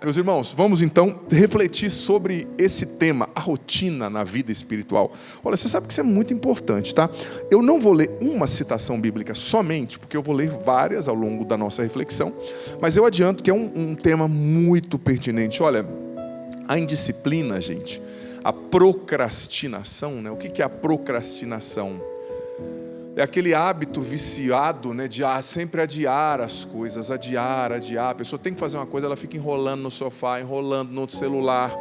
Meus irmãos, vamos então refletir sobre esse tema, a rotina na vida espiritual. Olha, você sabe que isso é muito importante, tá? Eu não vou ler uma citação bíblica somente, porque eu vou ler várias ao longo da nossa reflexão, mas eu adianto que é um tema muito pertinente. Olha, a indisciplina, gente, a procrastinação, né? O que é a procrastinação? É aquele hábito viciado, né, de sempre adiar as coisas, adiar. A pessoa tem que fazer uma coisa, ela fica enrolando no sofá, enrolando no celular,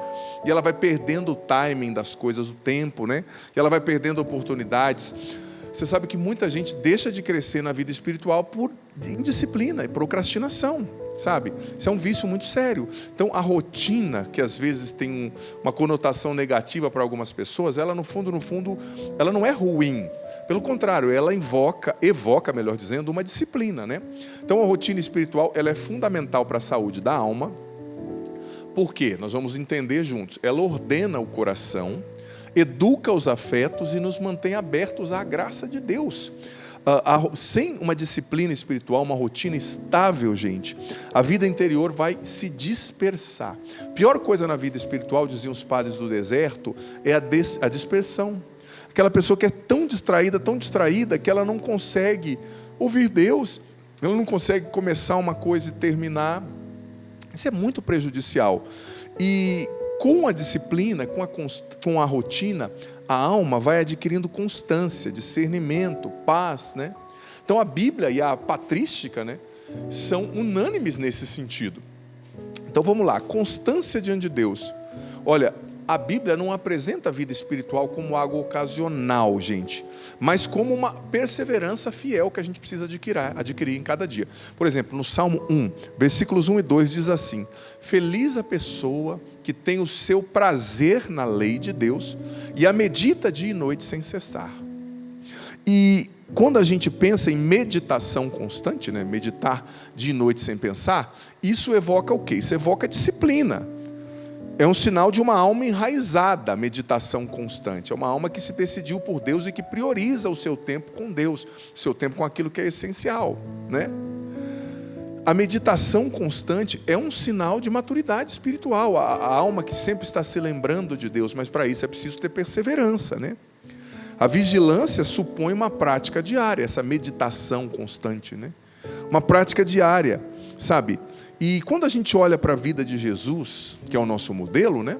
e ela vai perdendo o timing das coisas, o tempo, né? E ela vai perdendo oportunidades. Você sabe que muita gente deixa de crescer na vida espiritual por indisciplina e procrastinação, sabe? Isso é um vício muito sério. Então, a rotina, que às vezes tem uma conotação negativa para algumas pessoas, ela no fundo, ela não é ruim. Pelo contrário, ela evoca, melhor dizendo, uma disciplina, né? Então, a rotina espiritual, ela é fundamental para a saúde da alma. Por quê? Nós vamos entender juntos. Ela ordena o coração, educa os afetos e nos mantém abertos à graça de Deus. Sem uma disciplina espiritual, uma rotina estável, gente, a vida interior vai se dispersar. Pior coisa na vida espiritual, diziam os padres do deserto, é a dispersão. Aquela pessoa que é tão distraída, que ela não consegue ouvir Deus, ela não consegue começar uma coisa e terminar. Isso é muito prejudicial. E com a disciplina, com a rotina, a alma vai adquirindo constância, discernimento, paz, né? Então a Bíblia e a patrística, né, são unânimes nesse sentido. Então vamos lá, constância diante de Deus. Olha, a Bíblia não apresenta a vida espiritual como algo ocasional, gente, mas como uma perseverança fiel que a gente precisa adquirir em cada dia. Por exemplo, no Salmo 1, versículos 1 e 2 diz assim: feliz a pessoa que tem o seu prazer na lei de Deus e a medita dia e noite sem cessar. E quando a gente pensa em meditação constante, né, meditar dia e noite sem pensar, isso evoca o quê? Isso evoca disciplina. É um sinal de uma alma enraizada, a meditação constante. É uma alma que se decidiu por Deus e que prioriza o seu tempo com Deus, o seu tempo com aquilo que é essencial, né? A meditação constante é um sinal de maturidade espiritual. A alma que sempre está se lembrando de Deus, mas para isso é preciso ter perseverança, né? A vigilância supõe uma prática diária, essa meditação constante, né? Uma prática diária, sabe? E quando a gente olha para a vida de Jesus, que é o nosso modelo, né?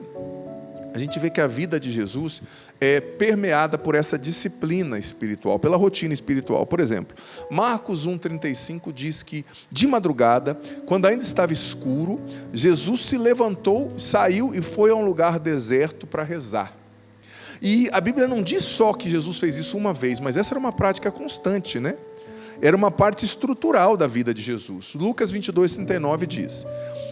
A gente vê que a vida de Jesus é permeada por essa disciplina espiritual, pela rotina espiritual. Por exemplo, Marcos 1,35 diz que, de madrugada, quando ainda estava escuro, Jesus se levantou, saiu e foi a um lugar deserto para rezar. E a Bíblia não diz só que Jesus fez isso uma vez, mas essa era uma prática constante, né? Era uma parte estrutural da vida de Jesus. Lucas 22,39 diz: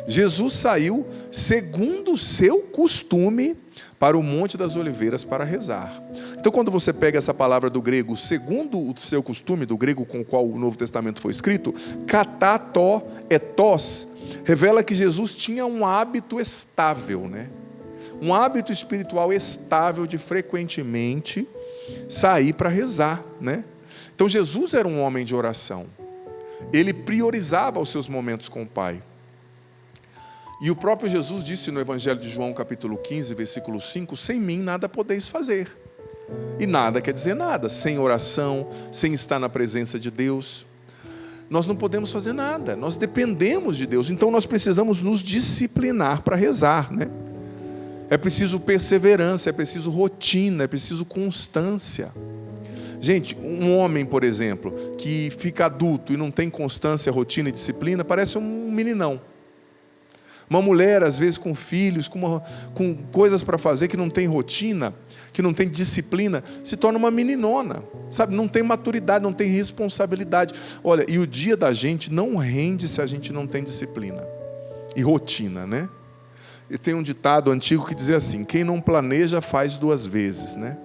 Jesus saiu segundo o seu costume para o Monte das Oliveiras para rezar. Então, quando você pega essa palavra do grego, segundo o seu costume, do grego com o qual o Novo Testamento foi escrito, katato etos, revela que Jesus tinha um hábito estável, né? Um hábito espiritual estável de frequentemente sair para rezar, né? Então Jesus era um homem de oração. Ele priorizava os seus momentos com o Pai. E o próprio Jesus disse no Evangelho de João, capítulo 15, versículo 5, sem mim nada podeis fazer. E nada quer dizer nada, sem oração, sem estar na presença de Deus. Nós não podemos fazer nada, nós dependemos de Deus. Então nós precisamos nos disciplinar para rezar, né? É preciso perseverança, é preciso rotina, é preciso constância. Gente, um homem, por exemplo, que fica adulto e não tem constância, rotina e disciplina, parece um meninão. Uma mulher, às vezes, com filhos, com coisas para fazer, que não tem rotina, que não tem disciplina, se torna uma meninona, sabe? Não tem maturidade, não tem responsabilidade. Olha, e o dia da gente não rende se a gente não tem disciplina e rotina, né? E tem um ditado antigo que dizia assim: quem não planeja faz duas vezes, né?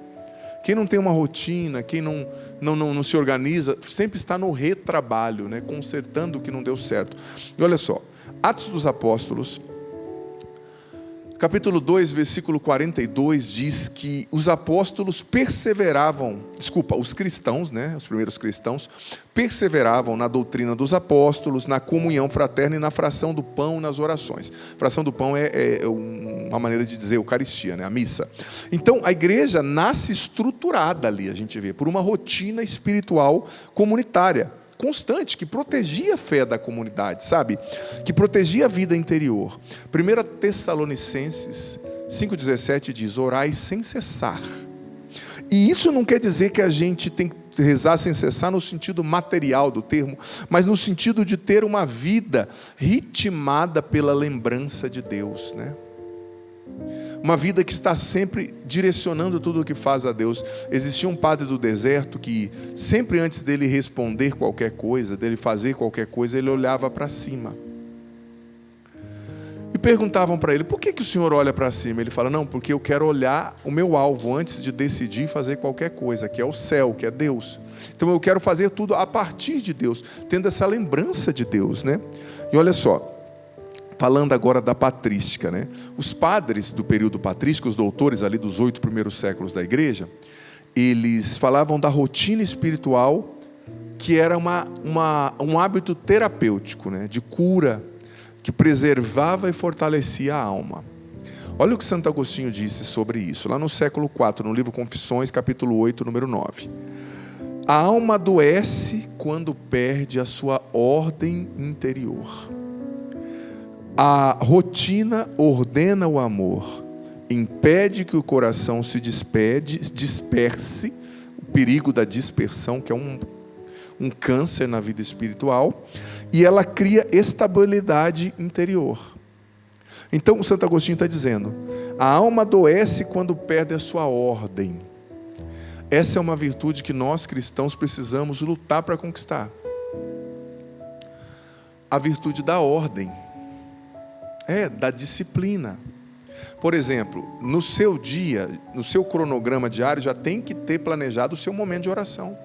Quem não tem uma rotina, quem não se organiza, sempre está no retrabalho, né? Consertando o que não deu certo. E olha só, Atos dos Apóstolos, Capítulo 2, versículo 42 diz que os apóstolos perseveravam, os cristãos, né, os primeiros cristãos, perseveravam na doutrina dos apóstolos, na comunhão fraterna e na fração do pão nas orações. Fração do pão é uma maneira de dizer Eucaristia, né, a missa. Então, a igreja nasce estruturada ali, a gente vê, por uma rotina espiritual comunitária, constante, que protegia a fé da comunidade, sabe? Que protegia a vida interior. 1 Tessalonicenses 5,17 diz: orai sem cessar. E isso não quer dizer que a gente tem que rezar sem cessar no sentido material do termo, mas no sentido de ter uma vida ritmada pela lembrança de Deus, né? Uma vida que está sempre direcionando tudo o que faz a Deus. Existia um padre do deserto que sempre antes dele responder qualquer coisa, dele fazer qualquer coisa, ele olhava para cima. E perguntavam para ele: por que o senhor olha para cima? Ele fala: não, porque eu quero olhar o meu alvo antes de decidir fazer qualquer coisa, que é o céu, que é Deus. Então eu quero fazer tudo a partir de Deus, tendo essa lembrança de Deus, né? E olha só, falando agora da patrística, né? Os padres do período patrístico, os doutores ali dos 8 primeiros séculos da igreja, eles falavam da rotina espiritual, que era um hábito terapêutico, né? De cura, que preservava e fortalecia a alma. Olha o que Santo Agostinho disse sobre isso, lá no século IV, no livro Confissões, capítulo 8, número 9. A alma adoece quando perde a sua ordem interior. A rotina ordena o amor, impede que o coração se disperse, o perigo da dispersão, que é um câncer na vida espiritual, e ela cria estabilidade interior. Então, o Santo Agostinho está dizendo: a alma adoece quando perde a sua ordem. Essa é uma virtude que nós cristãos precisamos lutar para conquistar. A virtude da ordem. Da disciplina. Por exemplo, no seu dia, no seu cronograma diário, já tem que ter planejado o seu momento de oração.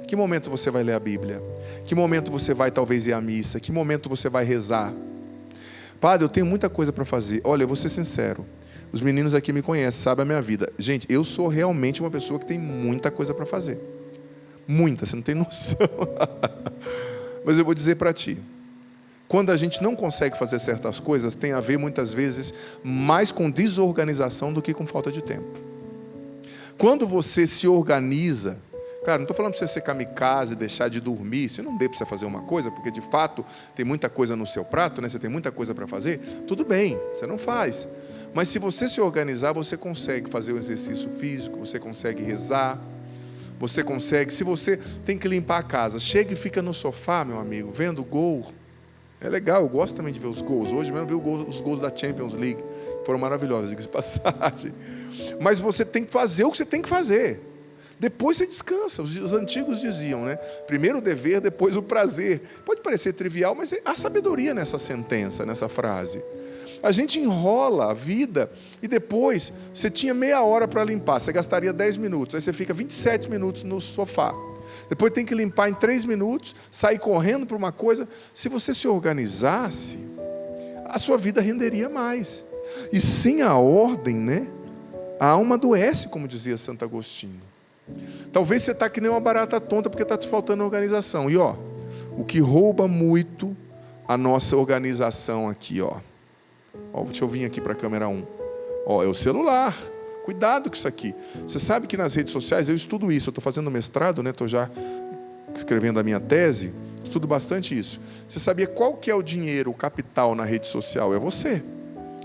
Que momento você vai ler a Bíblia? Que momento você vai talvez ir à missa? Que momento você vai rezar? Padre, eu tenho muita coisa para fazer. Olha, eu vou ser sincero, os meninos aqui me conhecem, sabem a minha vida. Gente, eu sou realmente uma pessoa que tem muita coisa para fazer. Muita, você não tem noção. Mas eu vou dizer para ti, quando a gente não consegue fazer certas coisas, tem a ver muitas vezes mais com desorganização do que com falta de tempo. Quando você se organiza, cara, não estou falando para você ser kamikaze, deixar de dormir, se não der para você fazer uma coisa, porque de fato tem muita coisa no seu prato, né? Você tem muita coisa para fazer, tudo bem, você não faz. Mas se você se organizar, você consegue fazer o exercício físico, você consegue rezar, você consegue, se você tem que limpar a casa, chega e fica no sofá, meu amigo, vendo o gol. É legal, eu gosto também de ver os gols. Hoje mesmo eu vi os gols da Champions League, que foram maravilhosos, diga-se de passagem. Mas você tem que fazer o que você tem que fazer. Depois você descansa. Os antigos diziam, né? Primeiro o dever, depois o prazer. Pode parecer trivial, mas há sabedoria nessa sentença, nessa frase. A gente enrola a vida e depois você tinha meia hora para limpar, você gastaria 10 minutos, aí você fica 27 minutos no sofá. Depois tem que limpar em 3 minutos, sair correndo para uma coisa. Se você se organizasse, a sua vida renderia mais. E sem a ordem, né? A alma adoece, como dizia Santo Agostinho. Talvez você está que nem uma barata tonta porque está te faltando organização. E o que rouba muito a nossa organização aqui, deixa eu vir aqui para a câmera 1. É o celular. Cuidado com isso aqui. Você sabe que nas redes sociais eu estudo isso. Eu estou fazendo mestrado, né? Estou já escrevendo a minha tese. Estudo bastante isso. Você sabia qual que é o dinheiro, o capital na rede social? É você.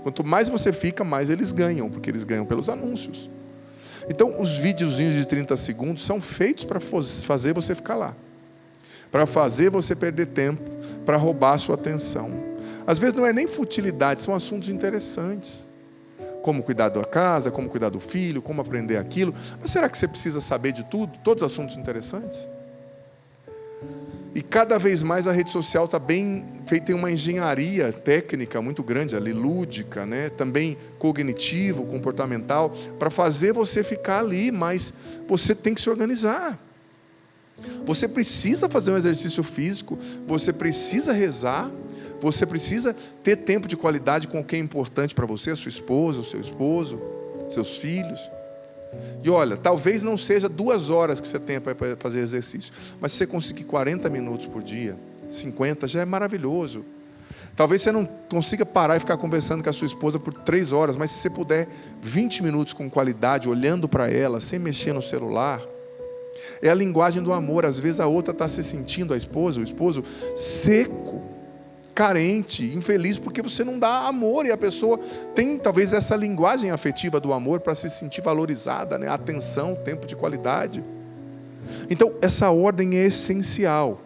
Quanto mais você fica, mais eles ganham, porque eles ganham pelos anúncios. Então, os videozinhos de 30 segundos são feitos para fazer você ficar lá. Para fazer você perder tempo, para roubar a sua atenção. Às vezes não é nem futilidade, são assuntos interessantes. Como cuidar da casa, como cuidar do filho, como aprender aquilo. Mas será que você precisa saber de tudo? Todos os assuntos interessantes? E cada vez mais a rede social está bem feita em uma engenharia técnica muito grande, ali, lúdica, né? Também cognitivo, comportamental, para fazer você ficar ali, mas você tem que se organizar. Você precisa fazer um exercício físico, você precisa rezar, você precisa ter tempo de qualidade com quem é importante para você, a sua esposa, o seu esposo, seus filhos. E olha, talvez não seja 2 horas que você tenha para fazer exercício, mas se você conseguir 40 minutos por dia, 50, já é maravilhoso. Talvez você não consiga parar e ficar conversando com a sua esposa por 3 horas, mas se você puder 20 minutos com qualidade, olhando para ela, sem mexer no celular, é a linguagem do amor. Às vezes a outra está se sentindo, a esposa, o esposo, seco, carente, infeliz, porque você não dá amor, e a pessoa tem talvez essa linguagem afetiva do amor para se sentir valorizada, né? Atenção, tempo de qualidade. Então, essa ordem é essencial.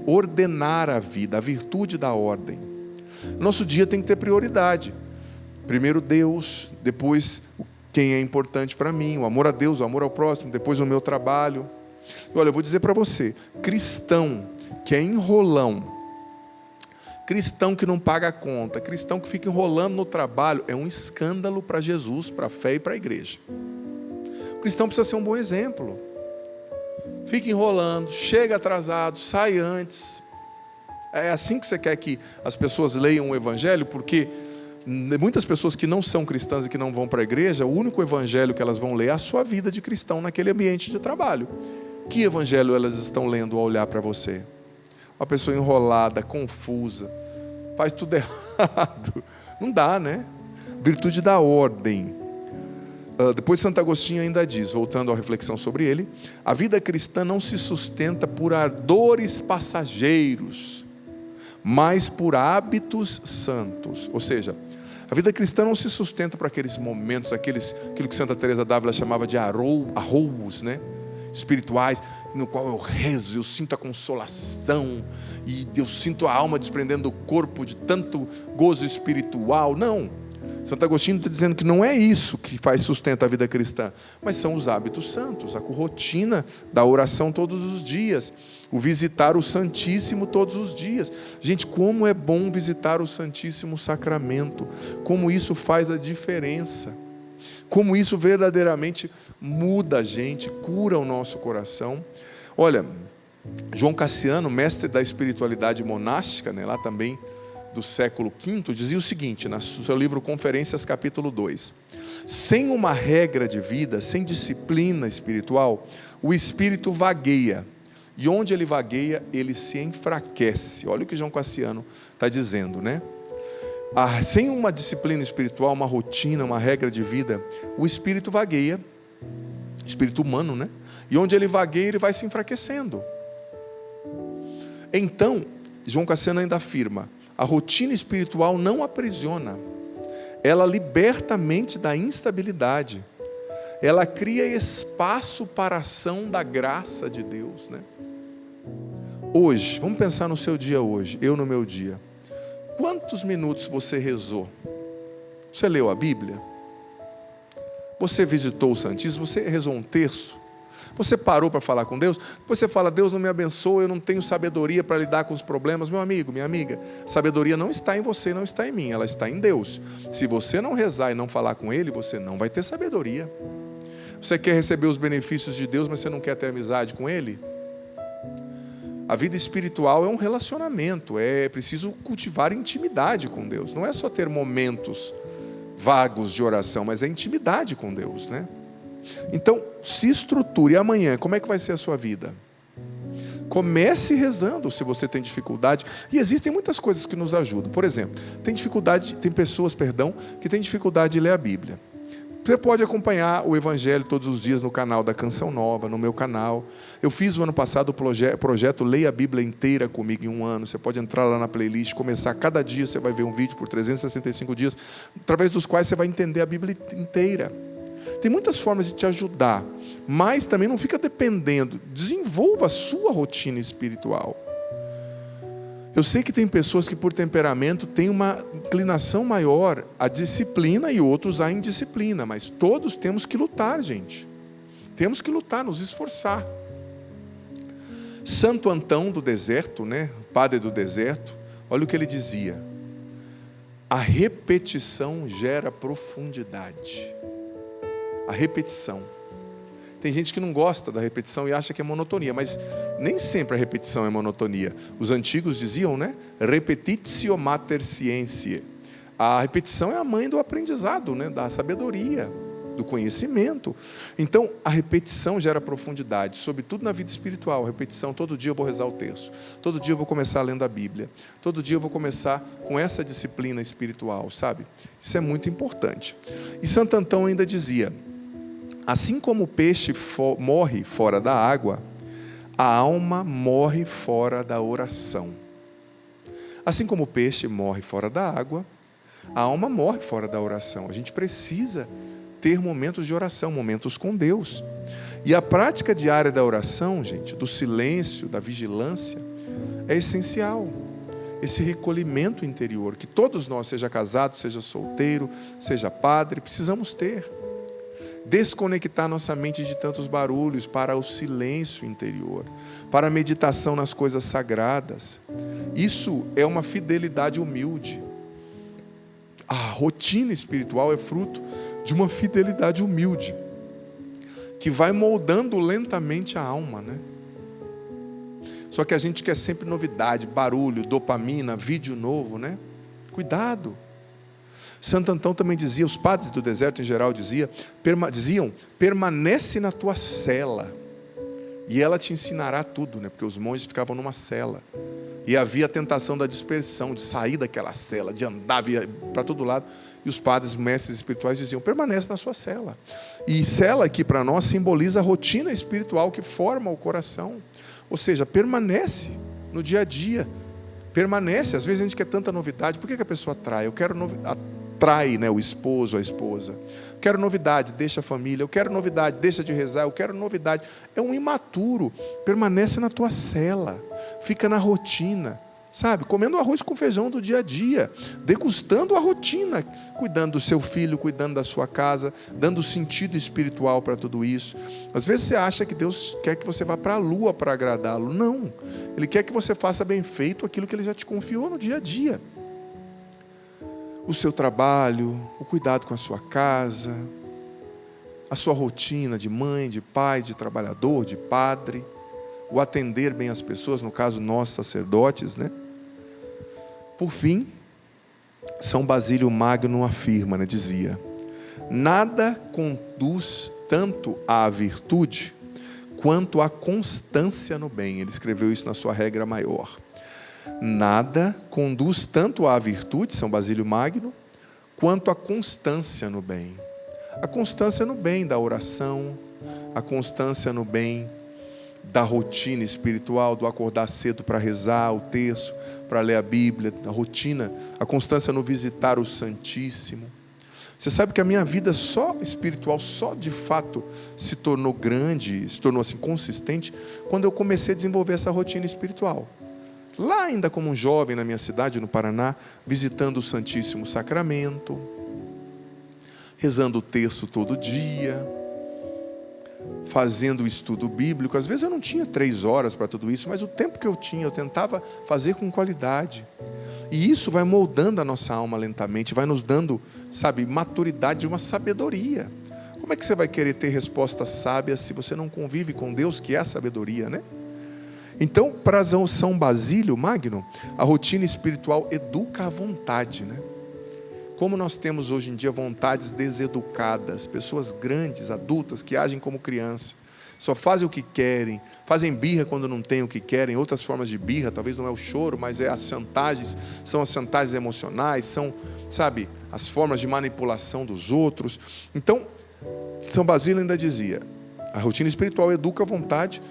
Ordenar a vida, a virtude da ordem. Nosso dia tem que ter prioridade. Primeiro Deus, depois quem é importante para mim, o amor a Deus, o amor ao próximo, depois o meu trabalho. E olha, eu vou dizer para você, cristão que é enrolão, cristão que não paga a conta, cristão que fica enrolando no trabalho, é um escândalo para Jesus, para a fé e para a igreja. O cristão precisa ser um bom exemplo. Fica enrolando, chega atrasado, sai antes. É assim que você quer que as pessoas leiam o evangelho? Porque muitas pessoas que não são cristãs e que não vão para a igreja, o único evangelho que elas vão ler é a sua vida de cristão naquele ambiente de trabalho. Que evangelho elas estão lendo ao olhar para você? Uma pessoa enrolada, confusa, faz tudo errado. Não dá, né? Virtude da ordem. Depois Santo Agostinho ainda diz, voltando à reflexão sobre ele, a vida cristã não se sustenta por ardores passageiros, mas por hábitos santos. Ou seja, a vida cristã não se sustenta por aqueles momentos, aquilo que Santa Teresa d'Ávila chamava de arroubos, né? Espirituais, no qual eu rezo, eu sinto a consolação, e eu sinto a alma desprendendo do corpo de tanto gozo espiritual. Não. Santo Agostinho está dizendo que não é isso que faz sustento a vida cristã, mas são os hábitos santos, a rotina da oração todos os dias, o visitar o Santíssimo todos os dias. Gente, como é bom visitar o Santíssimo Sacramento, como isso faz a diferença, como isso verdadeiramente muda a gente, cura o nosso coração. Olha, João Cassiano, mestre da espiritualidade monástica, né, lá também do século V, dizia o seguinte, no seu livro Conferências, capítulo 2. Sem uma regra de vida, sem disciplina espiritual, o espírito vagueia. E onde ele vagueia, ele se enfraquece. Olha o que João Cassiano está dizendo, né? Sem uma disciplina espiritual, uma rotina, uma regra de vida, o espírito vagueia, espírito humano, né? E onde ele vagueia, ele vai se enfraquecendo. Então, João Cassiano ainda afirma, a rotina espiritual não aprisiona, ela liberta a mente da instabilidade, ela cria espaço para a ação da graça de Deus, né? Hoje, vamos pensar no seu dia hoje, eu no meu dia. Quantos minutos você rezou? Você leu a Bíblia? Você visitou o Santíssimo? Você rezou um terço? Você parou para falar com Deus? Depois você fala, Deus não me abençoa, eu não tenho sabedoria para lidar com os problemas. Meu amigo, minha amiga, sabedoria não está em você, não está em mim, ela está em Deus. Se você não rezar e não falar com Ele, você não vai ter sabedoria. Você quer receber os benefícios de Deus, mas você não quer ter amizade com Ele? A vida espiritual é um relacionamento, é preciso cultivar intimidade com Deus. Não é só ter momentos vagos de oração, mas é intimidade com Deus, né? Então, se estruture. E amanhã, como é que vai ser a sua vida? Comece rezando se você tem dificuldade. E existem muitas coisas que nos ajudam. Por exemplo, tem pessoas que têm dificuldade de ler a Bíblia. Você pode acompanhar o Evangelho todos os dias no canal da Canção Nova, no meu canal. Eu fiz o ano passado o projeto Leia a Bíblia Inteira comigo em 1 ano. Você pode entrar lá na playlist, começar cada dia, você vai ver um vídeo por 365 dias, através dos quais você vai entender a Bíblia inteira. Tem muitas formas de te ajudar, mas também não fica dependendo. Desenvolva a sua rotina espiritual. Eu sei que tem pessoas que por temperamento têm uma inclinação maior à disciplina e outros à indisciplina, mas todos temos que lutar, gente. Temos que lutar, nos esforçar. Santo Antão do deserto, né? Padre do deserto, olha o que ele dizia. A repetição gera profundidade. A repetição. Tem gente que não gosta da repetição e acha que é monotonia, mas nem sempre a repetição é monotonia. Os antigos diziam, né? Repetitio mater scientiae. A repetição é a mãe do aprendizado, né? Da sabedoria, do conhecimento. Então, a repetição gera profundidade, sobretudo na vida espiritual. Repetição, todo dia eu vou rezar o terço, todo dia eu vou começar lendo a Bíblia, todo dia eu vou começar com essa disciplina espiritual, sabe? Isso é muito importante. E Santo Antão ainda dizia: assim como o peixe morre fora da água, a alma morre fora da oração. Assim como o peixe morre fora da água, a alma morre fora da oração. A gente precisa ter momentos de oração, momentos com Deus. E a prática diária da oração, gente, do silêncio, da vigilância, é essencial. Esse recolhimento interior, que todos nós, seja casado, seja solteiro, seja padre, precisamos ter. Desconectar nossa mente de tantos barulhos para o silêncio interior, para a meditação nas coisas sagradas. Isso é uma fidelidade humilde. A rotina espiritual é fruto de uma fidelidade humilde, que vai moldando lentamente a alma, né? Só que a gente quer sempre novidade, barulho, dopamina, vídeo novo, né? Cuidado. Santo Antão também dizia, os padres do deserto em geral diziam, permanece na tua cela, e ela te ensinará tudo, né? Porque os monges ficavam numa cela, e havia a tentação da dispersão, de sair daquela cela, de andar para todo lado, e os padres, mestres espirituais diziam, permanece na sua cela. E cela aqui para nós simboliza a rotina espiritual que forma o coração, ou seja, permanece no dia a dia, permanece. Às vezes a gente quer tanta novidade. Por que a pessoa atrai? Eu quero atrai, né, o esposo, a esposa. Eu quero novidade, deixa a família. Eu quero novidade, deixa de rezar. Eu quero novidade. É um imaturo. Permanece na tua cela, fica na rotina, sabe? Comendo arroz com feijão do dia a dia, degustando a rotina, cuidando do seu filho, cuidando da sua casa, dando sentido espiritual para tudo isso. Às vezes você acha que Deus quer que você vá para a lua para agradá-lo. Não, Ele quer que você faça bem feito aquilo que Ele já te confiou no dia a dia. O seu trabalho, o cuidado com a sua casa, a sua rotina de mãe, de pai, de trabalhador, de padre, o atender bem as pessoas, no caso nós sacerdotes, né? Por fim, São Basílio Magno afirma, né, dizia: nada conduz tanto à virtude quanto à constância no bem. Ele escreveu isso na sua regra maior. Nada conduz tanto à virtude, São Basílio Magno, quanto à constância no bem. A constância no bem da oração, a constância no bem da rotina espiritual, do acordar cedo para rezar o terço, para ler a Bíblia, a rotina, a constância no visitar o Santíssimo. Você sabe que a minha vida só espiritual, só de fato se tornou grande, se tornou assim consistente, quando eu comecei a desenvolver essa rotina espiritual. Lá ainda como um jovem na minha cidade, no Paraná, visitando o Santíssimo Sacramento, rezando o terço todo dia, fazendo o estudo bíblico. Às vezes eu não tinha 3 horas para tudo isso, mas o tempo que eu tinha, eu tentava fazer com qualidade. E isso vai moldando a nossa alma lentamente, vai nos dando, sabe, maturidade, uma sabedoria. Como é que você vai querer ter respostas sábias se você não convive com Deus, que é a sabedoria, né? Então, para São Basílio Magno, a rotina espiritual educa a vontade, né? Como nós temos hoje em dia vontades deseducadas, pessoas grandes, adultas, que agem como criança, só fazem o que querem, fazem birra quando não têm o que querem. Outras formas de birra, talvez não é o choro, mas é as chantagens, são as chantagens emocionais, são, sabe, as formas de manipulação dos outros. Então, São Basílio ainda dizia, a rotina espiritual educa a vontade,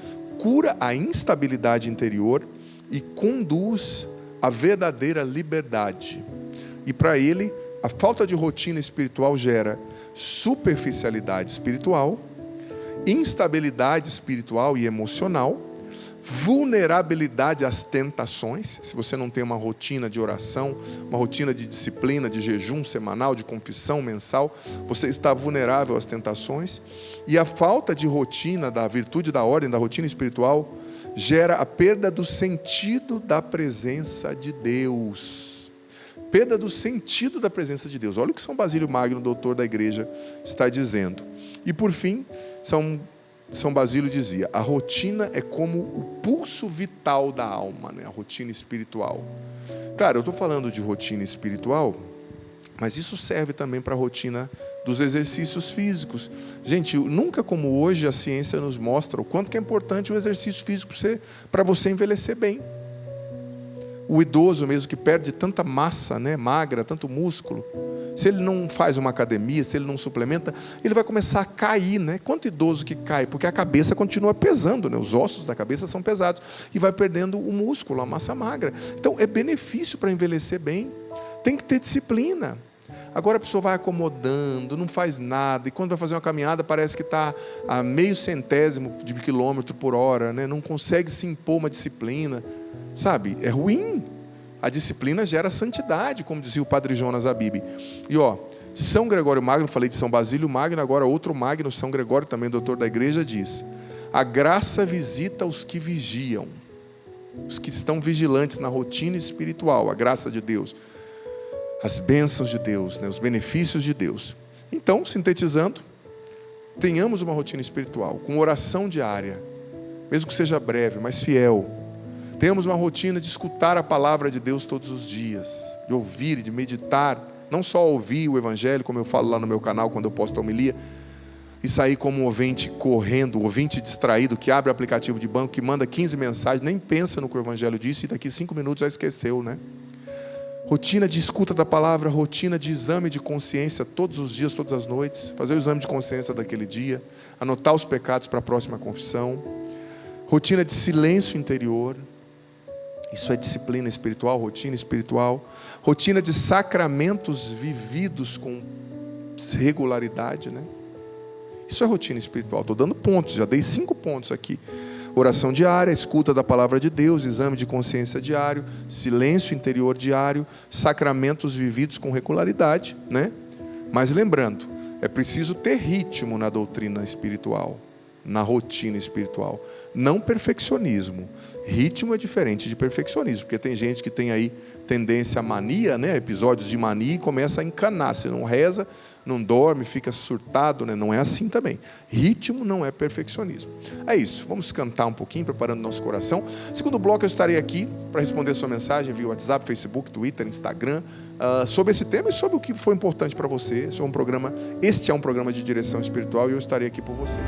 cura a instabilidade interior e conduz à verdadeira liberdade. E para ele, a falta de rotina espiritual gera superficialidade espiritual, instabilidade espiritual e emocional, vulnerabilidade às tentações. Se você não tem uma rotina de oração, uma rotina de disciplina, de jejum semanal, de confissão mensal, você está vulnerável às tentações. E a falta de rotina da virtude da ordem, da rotina espiritual, gera a perda do sentido da presença de Deus. Perda do sentido da presença de Deus. Olha o que São Basílio Magno, doutor da igreja, está dizendo. E por fim, São São Basílio dizia, a rotina é como o pulso vital da alma, né? A rotina espiritual. Claro, eu estou falando de rotina espiritual, mas isso serve também para a rotina dos exercícios físicos. Gente, nunca como hoje a ciência nos mostra o quanto que é importante o exercício físico para você envelhecer bem. O idoso mesmo que perde tanta massa, né, magra, tanto músculo, se ele não faz uma academia, se ele não suplementa, ele vai começar a cair, né? Quanto idoso que cai? Porque a cabeça continua pesando, né? Os ossos da cabeça são pesados e vai perdendo o músculo, a massa magra. Então é benefício para envelhecer bem. Tem que ter disciplina. Agora a pessoa vai acomodando, não faz nada, e quando vai fazer uma caminhada parece que está a meio centésimo de quilômetro por hora, né? Não consegue se impor uma disciplina, sabe? É ruim. A disciplina gera santidade, como dizia o padre Jonas Abib. E São Gregório Magno, falei de São Basílio Magno, agora outro Magno, São Gregório, também doutor da igreja, diz: a graça visita os que vigiam, os que estão vigilantes na rotina espiritual, a graça de Deus, as bênçãos de Deus, né, os benefícios de Deus. Então, sintetizando, tenhamos uma rotina espiritual, com oração diária, mesmo que seja breve, mas fiel. Tenhamos uma rotina de escutar a palavra de Deus todos os dias, de ouvir, de meditar, não só ouvir o Evangelho, como eu falo lá no meu canal, quando eu posto a homilia, e sair como um ouvinte correndo, ouvinte distraído, que abre o aplicativo de banco, que manda 15 mensagens, nem pensa no que o Evangelho disse, e daqui 5 minutos já esqueceu, né? Rotina de escuta da palavra, rotina de exame de consciência todos os dias, todas as noites, fazer o exame de consciência daquele dia, anotar os pecados para a próxima confissão, rotina de silêncio interior, isso é disciplina espiritual, rotina de sacramentos vividos com regularidade, né? Isso é rotina espiritual. Estou dando pontos, já dei 5 pontos aqui. Oração diária, escuta da palavra de Deus, exame de consciência diário, silêncio interior diário, sacramentos vividos com regularidade, né? Mas lembrando, é preciso ter ritmo na doutrina espiritual, na rotina espiritual, não perfeccionismo. Ritmo é diferente de perfeccionismo, porque tem gente que tem aí tendência à mania, né? Episódios de mania, e começa a encanar. Se não reza, não dorme, fica surtado, né? Não é assim também. Ritmo não é perfeccionismo. É isso, vamos cantar um pouquinho, preparando nosso coração. Segundo bloco eu estarei aqui para responder sua mensagem via WhatsApp, Facebook, Twitter, Instagram, sobre esse tema e sobre o que foi importante para você. Este é um programa de direção espiritual e eu estarei aqui por você.